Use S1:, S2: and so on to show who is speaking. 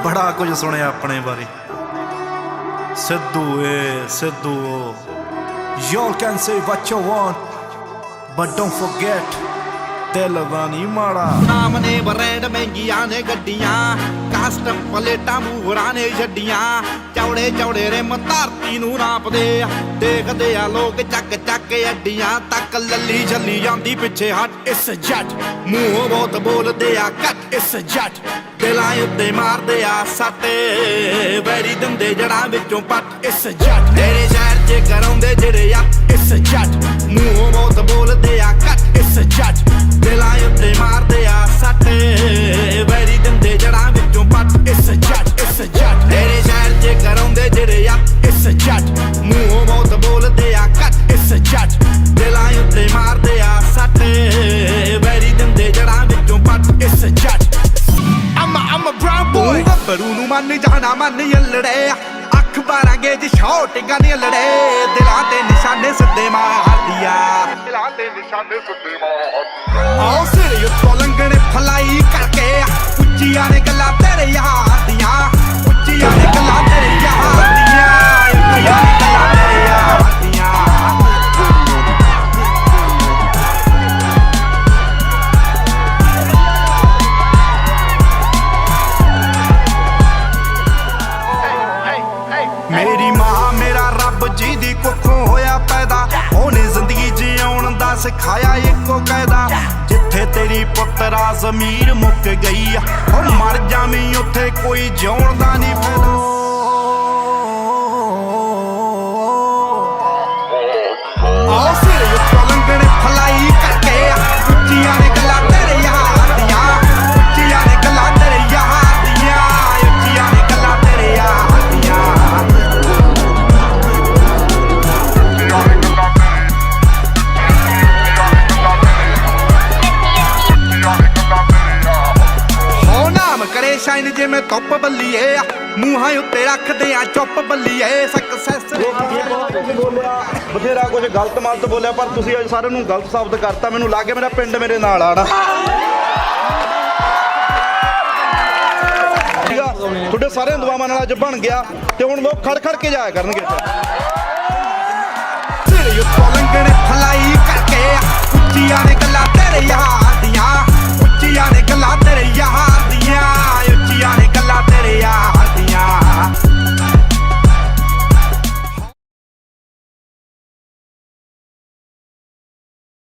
S1: बड़ा कुछ सुनिया अपने बारे। सिद्धू ए Sidhu y'all can say what you want but don't forget दिल दा नहीं माड़ा।
S2: नाम ने ब्रांड महंगिया ने गड्डियां कस्टम प्लेटां मूहरां ने छड्डियां चौड़े चौड़े रिम धरती नूं नापदे देखदे आ लोग चक चक अड्डियां तक लल्ली झल्ली जांदी पिछे हट इस जट मूंह बहुत बोलदे आ कट इस जट दिलां उत्ते मारदे आ सट वैरी दिंदे जड़ां विचों पट इस जट तेरे शहर च कराउंदे जेड़े आ इस जट मूंह बहुत बोलदे आ कट इस जट दिलां उत्ते मारदे आ सट वैरी दिंदे जड़ां विचों पट इस जट तेरे शहर च कराउंदे जेड़े आ इस जट मूंह बहुत बोलदे आ कट इस जट दिलां उत्ते मारदे आ सट वैरी दिंदे जड़ां विचों पट इस जट I'm a brown boy ਗੱਭਰੂ ਨੂੰ ਮੰਨ ਜਾਣਾ ਮੰਨ ਯੱਲੜੇ ਅੱਖ 12 ਗੇਜ ਸ਼ੌਟਿੰਗਾਂ ਦੀਆਂ ਲੜੇ ਦਿਲਾਂ ਤੇ ਨਿਸ਼ਾਨੇ ਸਿੱਧੇ ਮਾਰਦੀਆਂ ਦਿਲਾਂ ਤੇ ਨਿਸ਼ਾਨੇ ਸਿੱਧੇ ਮਾਰਦੀਆਂ ਆਓ ਸਿਰੇ ਉੱਤੋਂ ਲੰਘਣੇ ਫਲਾਈ ਕਰਕੇ ਉੱਚੀਆਂ ਨੇ ਗੱਲਾਂ ਤੇਰੇ ਯਾਰ ਦੀਆਂ ਉੱਚੀਆਂ ਨੇ ਗੱਲਾਂ ਤੇਰੇ ਯਾਰ ਦੀਆਂ ਉੱਚੀਆਂ ਨੇ ਗੱਲਾਂ ਤੇਰੇ ਯਾਰ ਦੀਆਂ मेरी मां मेरा रब जी दी कुखों होया पैदा ओने जिंदगी जिउण दा सिखाया इको कायदा जिथे तेरी पुत्तरा ज़मीर मुक गई ओ मर जावीं उत्थे कोई जिउण दा नहीं फायदा आओ सिरे उत्तों लंघणे फलाई करके ਉੱਚੀਆਂ ने गल्लां तेरे यार दियां ਉੱਚੀਆਂ ने गल्लां तेरे यार दियां ਉੱਚੀਆਂ ने गल्लां तेरे यार दियां करे शाइन जिवें धुप बल्लीए मूहां उत्ते रखदे आ चुप बल्लीए सक्सेस
S1: बोलिया बथेरा कुछ गलत मलत बोलिया पर तुसीं अज सारे नूं गलत साबित करता। मैनूं लागे मेरा पिंड मेरे नाल आना तुहाडे सारे दुआवां नाल अज बन गया ते हुण लोग खड़ खड़ के जाया करनगे
S2: सिरे उत्तों लंघणे फलाई करके ਉੱਚੀਆਂ ਨੇ ਗੱਲਾਂ